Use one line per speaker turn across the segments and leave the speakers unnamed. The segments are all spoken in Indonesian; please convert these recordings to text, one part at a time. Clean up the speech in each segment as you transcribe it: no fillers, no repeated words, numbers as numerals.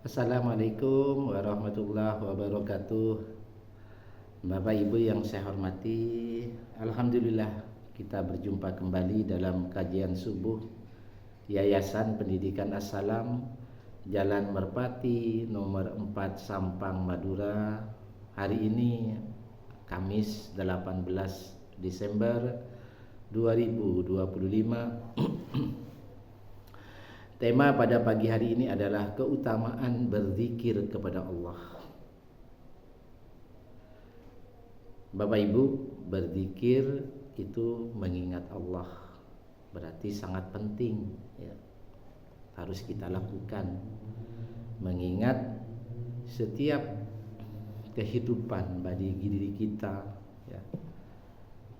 Assalamualaikum warahmatullahi wabarakatuh. Bapak Ibu yang saya hormati, Alhamdulillah kita berjumpa kembali dalam kajian subuh Yayasan Pendidikan As-Salam, Jalan Merpati nomor 4 Sampang, Madura. Hari ini Kamis 18 Desember 2025. Tema pada pagi hari ini adalah keutamaan berzikir kepada Allah. Bapak Ibu, berzikir itu mengingat Allah, berarti sangat penting ya. Harus kita lakukan, mengingat setiap kehidupan bagi diri kita ya.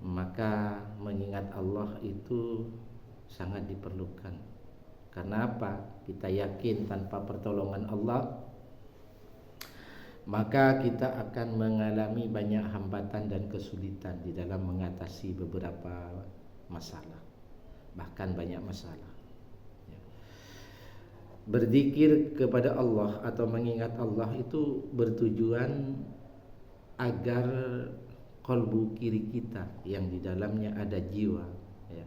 Maka mengingat Allah itu sangat diperlukan. Karena apa? Kita yakin tanpa pertolongan Allah maka kita akan mengalami banyak hambatan dan kesulitan di dalam mengatasi beberapa masalah, bahkan banyak masalah. Berzikir kepada Allah atau mengingat Allah itu bertujuan agar kalbu kiri kita yang di dalamnya ada jiwa ya,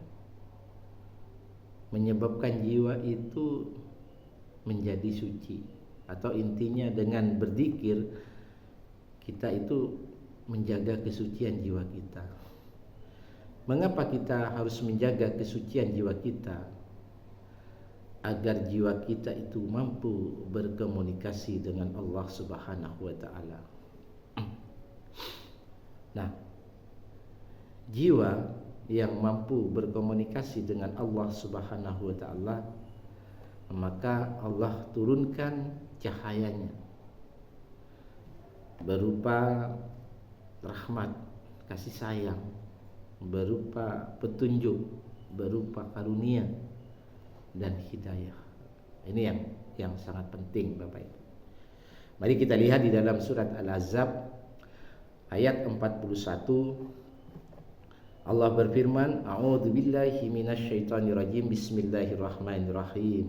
menyebabkan jiwa itu menjadi suci, atau intinya dengan berzikir kita itu menjaga kesucian jiwa kita. Mengapa kita harus menjaga kesucian jiwa kita? Agar jiwa kita itu mampu berkomunikasi dengan Allah Subhanahu wa taala. Nah, jiwa yang mampu berkomunikasi dengan Allah Subhanahu wa taala, maka Allah turunkan cahayanya berupa rahmat, kasih sayang, berupa petunjuk, berupa karunia dan hidayah. Ini yang sangat penting Bapak Ibu. Mari kita lihat di dalam surat Al-Ahzab ayat 41. Allah berfirman, A'udzubillahi minasyaitonirrajim. Bismillahirrahmanirrahim.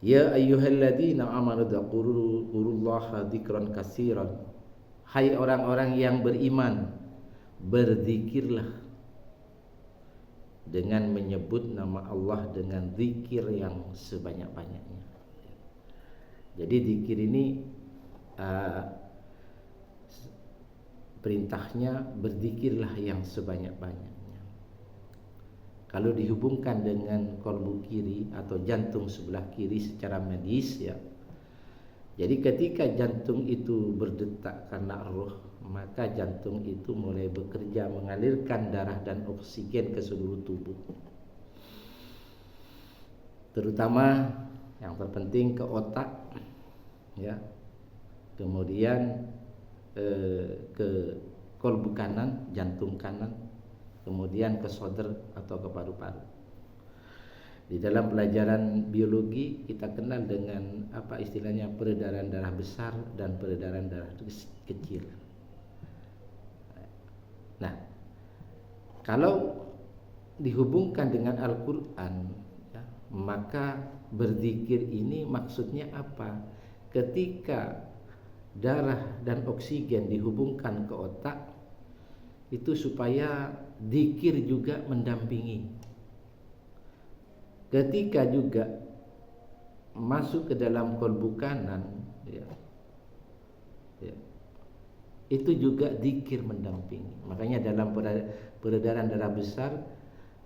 Ya ayyuhalladzina amanu dzkurullaha dzikran katsiran. Hai orang-orang yang beriman, berzikirlah dengan menyebut nama Allah dengan zikir yang sebanyak-banyaknya. Jadi zikir ini perintahnya berzikirlah yang sebanyak-banyaknya. Kalau dihubungkan dengan kalbu kiri atau jantung sebelah kiri secara medis ya. Jadi ketika jantung itu berdetak karena roh, maka jantung itu mulai bekerja mengalirkan darah dan oksigen ke seluruh tubuh. Terutama yang terpenting ke otak ya. Kemudian ke kalbu kanan, jantung kanan, kemudian ke sodr atau ke paru-paru. Di dalam pelajaran biologi kita kenal dengan apa istilahnya peredaran darah besar dan peredaran darah kecil. Nah, kalau dihubungkan dengan Al-Quran ya, maka berzikir ini maksudnya apa? Ketika darah dan oksigen dihubungkan ke otak itu supaya zikir juga mendampingi. Ketika juga masuk ke dalam kalbu kanan ya, itu juga zikir mendampingi. Makanya dalam peredaran darah besar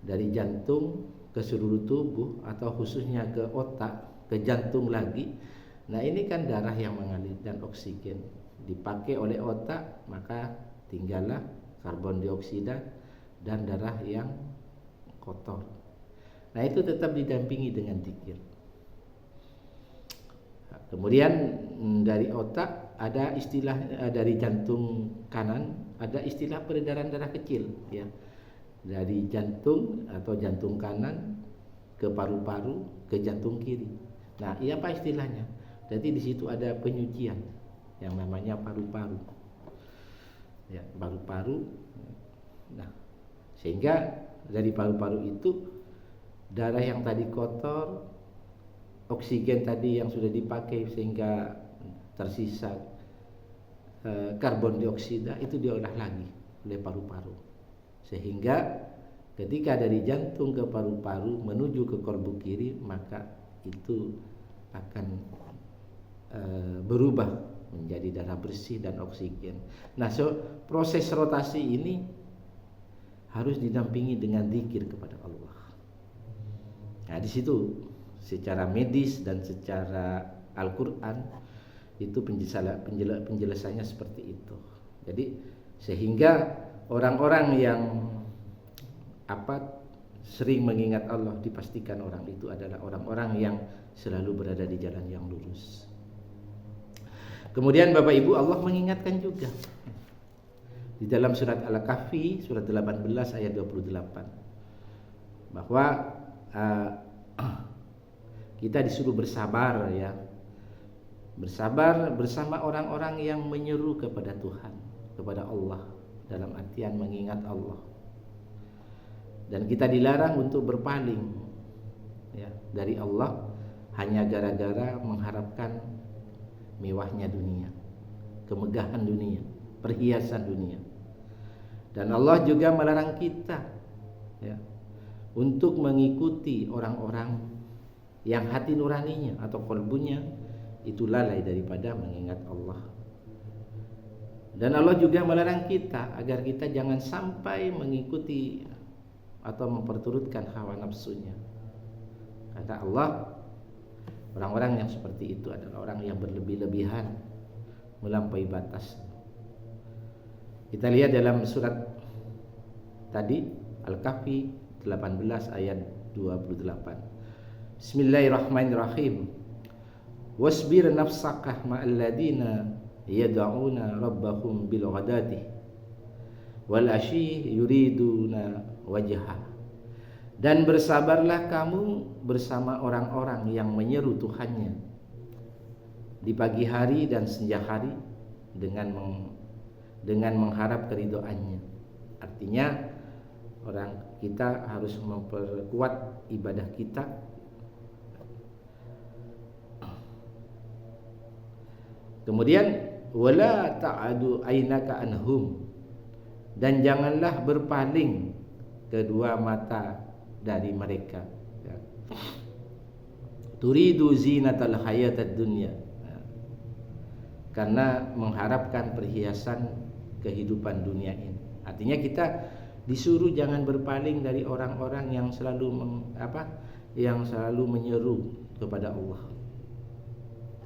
dari jantung ke seluruh tubuh atau khususnya ke otak, ke jantung lagi. Nah ini kan darah yang mengalir dan oksigen dipakai oleh otak, maka tinggallah karbon dioksida dan darah yang kotor. Nah itu tetap didampingi dengan zikir. Kemudian dari otak ada istilah, dari jantung kanan ada istilah peredaran darah kecil ya. Dari jantung atau jantung kanan ke paru-paru ke jantung kiri. Nah, iya apa istilahnya? Jadi di situ ada penyucian yang namanya paru-paru. Ya, paru-paru. Nah, sehingga dari paru-paru itu darah yang tadi kotor, oksigen tadi yang sudah dipakai sehingga tersisa karbon dioksida itu diolah lagi oleh paru-paru, sehingga ketika dari jantung ke paru-paru menuju ke kolbu kiri, maka itu akan berubah menjadi darah bersih dan oksigen. Nah, proses rotasi ini harus didampingi dengan zikir kepada Allah. Nah, di situ secara medis dan secara Al-Quran itu penjelasannya seperti itu. Jadi sehingga orang-orang yang sering mengingat Allah, dipastikan orang itu adalah orang-orang yang selalu berada di jalan yang lurus. Kemudian Bapak Ibu, Allah mengingatkan juga di dalam surat Al-Kahfi surat 18 ayat 28 bahwa kita disuruh bersabar, ya. Bersabar bersama orang-orang yang menyeru kepada Tuhan, kepada Allah, dalam artian mengingat Allah. Dan kita dilarang untuk berpaling, ya, dari Allah hanya gara-gara mengharapkan mewahnya dunia, kemegahan dunia, perhiasan dunia. Dan Allah juga melarang kita, ya, untuk mengikuti orang-orang yang hati nuraninya atau kolbunya itu lalai daripada mengingat Allah. Dan Allah juga melarang kita agar kita jangan sampai mengikuti atau memperturutkan hawa nafsunya. Kata Allah, orang-orang yang seperti itu adalah orang yang berlebih-lebihan, melampaui batas. Kita lihat dalam surat tadi Al-Kahfi 18 ayat 28. Bismillahirrahmanirrahim. Wasbir nafsaka ma'al ladina yad'una rabbahum bil ghadati wal ashi yuriduna wajha. Dan bersabarlah kamu bersama orang-orang yang menyeru Tuhannya di pagi hari dan senja hari dengan mengharap keridhoannya. Artinya orang kita harus memperkuat ibadah kita. Kemudian wala ta'adu ainaka anhum, dan janganlah berpaling kedua mata dari mereka, ya. Turidu zinatal hayatad dunya, ya, karena mengharapkan perhiasan kehidupan dunia ini. Artinya kita disuruh jangan berpaling dari orang-orang yang selalu menyeru kepada Allah,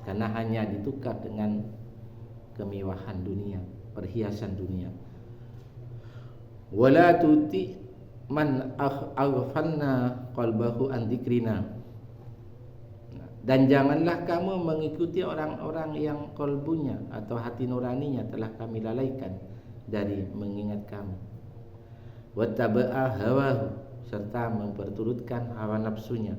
karena hanya ditukar dengan kemewahan dunia, perhiasan dunia. Wala tuti man aghfalna qalbahu an dzikrina, dan janganlah kamu mengikuti orang-orang yang kolbunya atau hati nuraninya telah kami lalaikan dari mengingat kami. Wattaba'a hawahu, serta memperturutkan hawa nafsunya.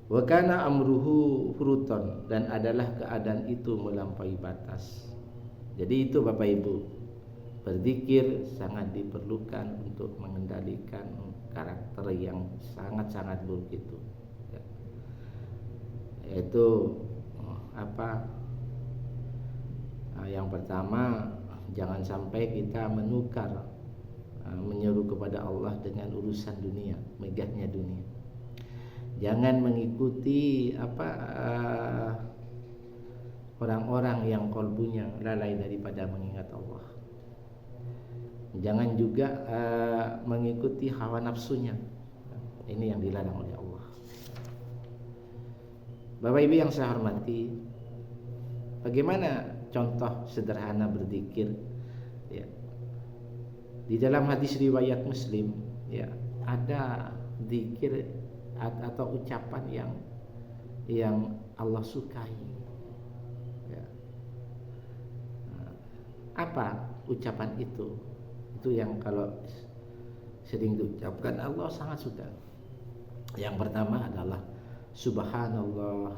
Wa kana amruhu furuton, dan adalah keadaan itu melampaui batas. Jadi itu Bapak Ibu, berzikir sangat diperlukan untuk mengendalikan karakter yang sangat-sangat buruk itu, ya. Yaitu yang pertama, jangan sampai kita menukar menyeru kepada Allah dengan urusan dunia, megahnya dunia. Jangan mengikuti orang-orang yang kolbunya lalai daripada mengingat Allah. Jangan juga mengikuti hawa nafsunya. Ini yang dilarang oleh Allah. Bapak Ibu yang saya hormati, bagaimana contoh sederhana berzikir? Ya. Di dalam hadis riwayat Muslim, ya, ada zikir atau ucapan yang Allah sukai, ya. Apa ucapan itu? Itu yang kalau sering diucapkan Allah sangat suka. Yang pertama adalah Subhanallah,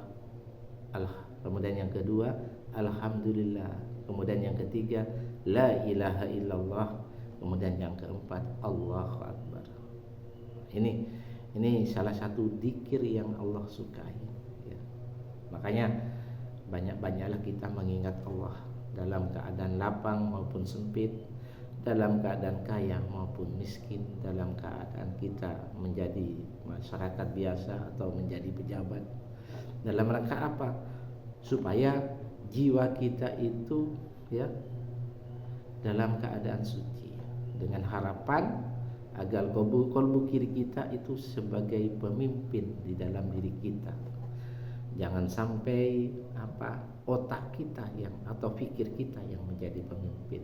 kemudian yang kedua Alhamdulillah, kemudian yang ketiga La ilaha illallah, kemudian yang keempat Allahu Akbar. Ini Ini salah satu dzikir yang Allah sukai ya. Makanya banyak-banyaklah kita mengingat Allah dalam keadaan lapang maupun sempit, dalam keadaan kaya maupun miskin, dalam keadaan kita menjadi masyarakat biasa atau menjadi pejabat. Dalam rangka apa? Supaya jiwa kita itu ya dalam keadaan suci, dengan harapan agar kolbu kiri kita itu sebagai pemimpin di dalam diri kita. Jangan sampai otak kita yang atau pikir kita yang menjadi pemimpin,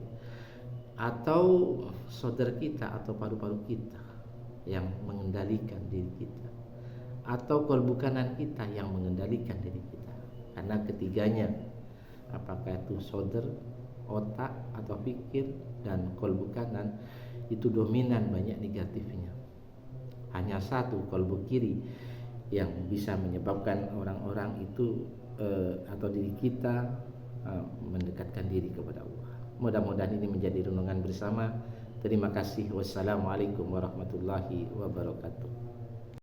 atau saudara kita atau paru-paru kita yang mengendalikan diri kita, atau kolbu kanan kita yang mengendalikan diri kita. Karena ketiganya, apakah itu saudara, otak atau pikir, dan kolbu kanan, itu dominan banyak negatifnya. Hanya satu, kolbu kiri, yang bisa menyebabkan orang-orang itu atau diri kita mendekatkan diri kepada Allah. Mudah-mudahan ini menjadi renungan bersama. Terima kasih. Wassalamualaikum warahmatullahi wabarakatuh.